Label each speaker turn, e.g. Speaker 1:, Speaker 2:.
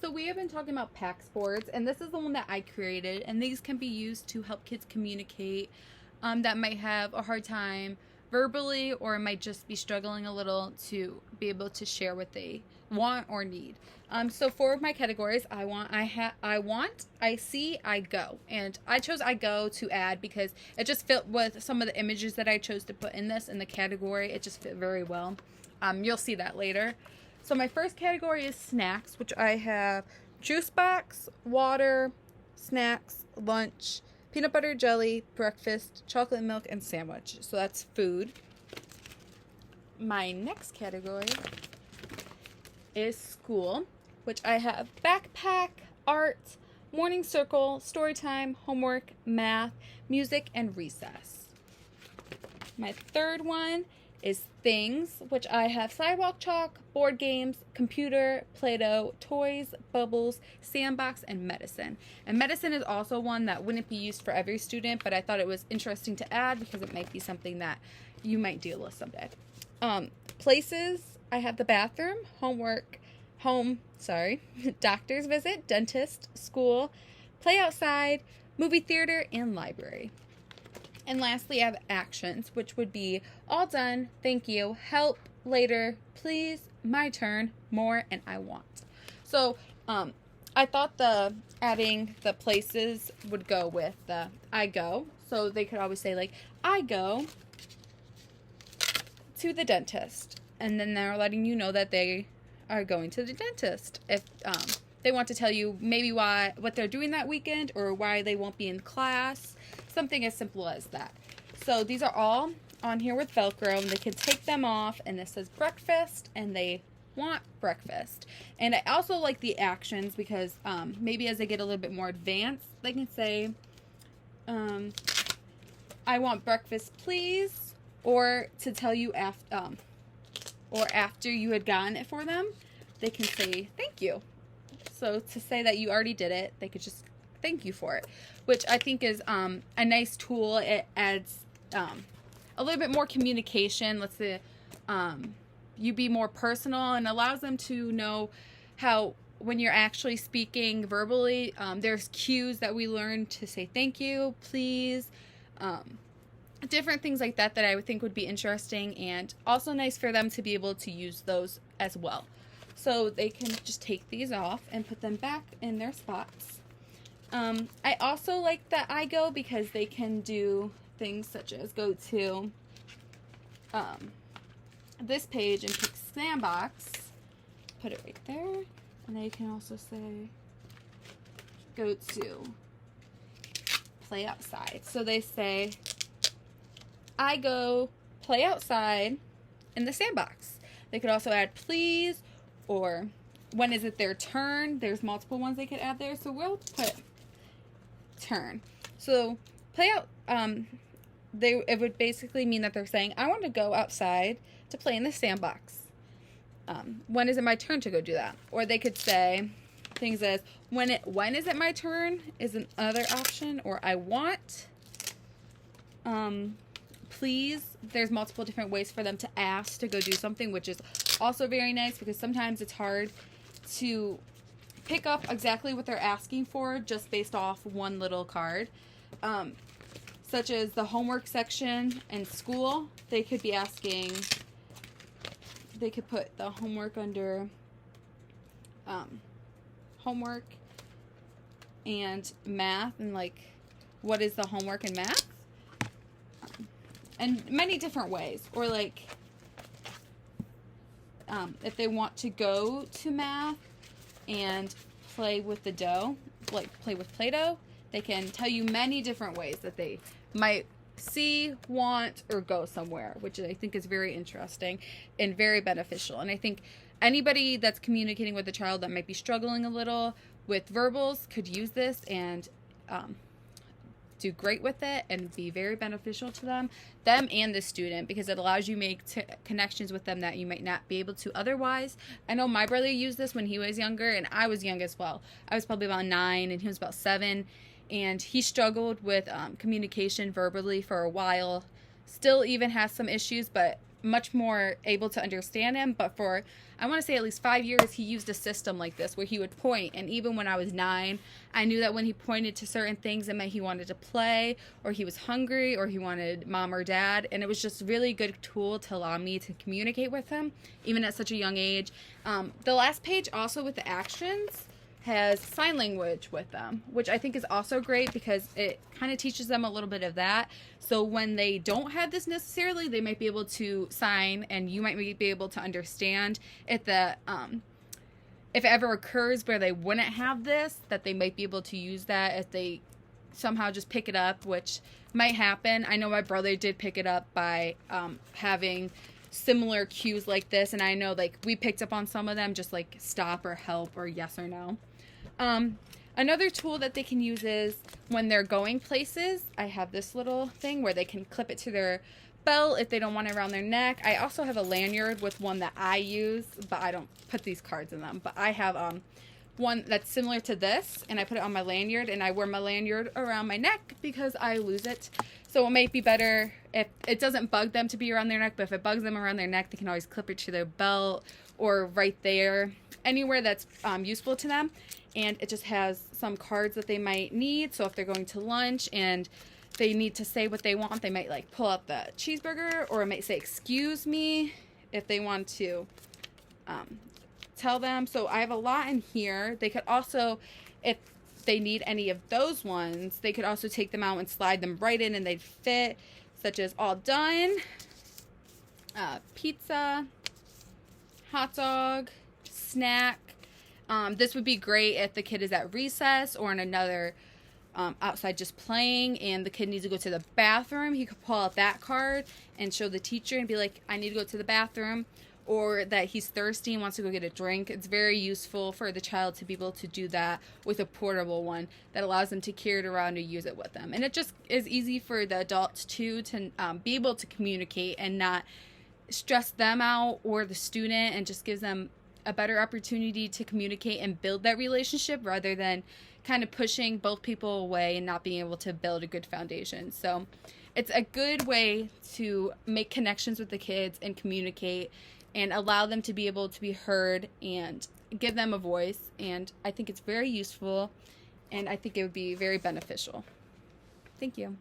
Speaker 1: So we have been talking about PECS boards, and this is the one that I created, and these can be used to help kids communicate that might have a hard time verbally or might just be struggling a little to be able to share what they want or need. So four of my categories, I see, I go. And I chose I go to add because it just fit with some of the images that I chose to put in this in the category. It just fit very well. You'll see that later. So my first category is snacks, which I have juice box, water, snacks, lunch, peanut butter jelly, breakfast, chocolate milk, and sandwich. So that's food. My next category is school, which I have backpack, art, morning circle, story time, homework, math, music, and recess. My third one is things, which I have sidewalk chalk, board games, computer, Play-Doh, toys, bubbles, sandbox, and medicine. And medicine is also one that wouldn't be used for every student, but I thought it was interesting to add because it might be something that you might deal with someday. Places, I have the bathroom, doctor's visit, dentist, school, play outside, movie theater, and library. And lastly, I have actions, which would be all done, thank you, help, later, please, my turn, more, and I want. So I thought adding the places would go with the I go. So they could always say like, I go to the dentist. And then they're letting you know that they are going to the dentist. If they want to tell you maybe what they're doing that weekend or why they won't be in class. Something as simple as that. So these are all on here with Velcro, and they can take them off, and this says breakfast, and they want breakfast. And I also like the actions because maybe as they get a little bit more advanced, they can say, I want breakfast, please, or to tell you after you had gotten it for them, they can say thank you. So to say that you already did it, they could just thank you for it, which I think is a nice tool. It adds a little bit more communication. Let's say you be more personal and allows them to know how when you're actually speaking verbally, there's cues that we learn to say thank you, please, different things like that I would think would be interesting and also nice for them to be able to use those as well. So they can just take these off and put them back in their spots. I also like the I go because they can do things such as go to this page and pick sandbox, put it right there, and they can also say go to play outside. So they say I go play outside in the sandbox. They could also add please or when is it their turn. There's multiple ones they could add there. So we'll put turn. So play out, it would basically mean that they're saying, I want to go outside to play in the sandbox. When is it my turn to go do that? Or they could say things as, when is it my turn is another option. Or I want, please. There's multiple different ways for them to ask to go do something, which is also very nice because sometimes it's hard to pick up exactly what they're asking for just based off one little card. Such as the homework section in school, they could be asking, they could put the homework under homework and math and like what is the homework and math? And many different ways. Or like if they want to go to math and play with the dough, like play with Play-Doh, they can tell you many different ways that they might see, want, or go somewhere, which I think is very interesting and very beneficial. And I think anybody that's communicating with a child that might be struggling a little with verbals could use this and do great with it and be very beneficial to them and the student, because it allows you to make connections with them that you might not be able to otherwise. I know my brother used this when he was younger, and I was young as well. I was probably about 9 and he was about 7, and he struggled with communication verbally for a while. Still even has some issues, but much more able to understand him. But for, I want to say, at least 5 years, he used a system like this where he would point. And even when I was 9, I knew that when he pointed to certain things, it meant he wanted to play, or he was hungry, or he wanted mom or dad. And it was just really good tool to allow me to communicate with him, even at such a young age. The last page, also with the actions, has sign language with them, which I think is also great because it kind of teaches them a little bit of that. So when they don't have this necessarily, they might be able to sign, and you might be able to understand if if it ever occurs where they wouldn't have this, that they might be able to use that if they somehow just pick it up, which might happen. I know my brother did pick it up by having similar cues like this, and I know like we picked up on some of them, just like stop or help or yes or no. Another tool that they can use is when they're going places. I have this little thing where they can clip it to their belt if they don't want it around their neck. I also have a lanyard with one that I use, but I don't put these cards in them. But I have one that's similar to this, and I put it on my lanyard, and I wear my lanyard around my neck because I lose it. So it might be better if it doesn't bug them to be around their neck, but if it bugs them around their neck, they can always clip it to their belt or right there, anywhere that's useful to them. And it just has some cards that they might need. So if they're going to lunch and they need to say what they want, they might like pull out the cheeseburger, or it might say excuse me if they want to tell them. So I have a lot in here. They could also, if they need any of those ones, they could also take them out and slide them right in and they'd fit, such as all done, pizza, hot dog, snack. This would be great if the kid is at recess or in another outside just playing and the kid needs to go to the bathroom. He could pull out that card and show the teacher and be like, I need to go to the bathroom, or that he's thirsty and wants to go get a drink. It's very useful for the child to be able to do that with a portable one that allows them to carry it around or use it with them. And it just is easy for the adults too to be able to communicate and not stress them out or the student, and just gives them a better opportunity to communicate and build that relationship rather than kind of pushing both people away and not being able to build a good foundation. So it's a good way to make connections with the kids and communicate and allow them to be able to be heard and give them a voice. And I think it's very useful, and I think it would be very beneficial. Thank you.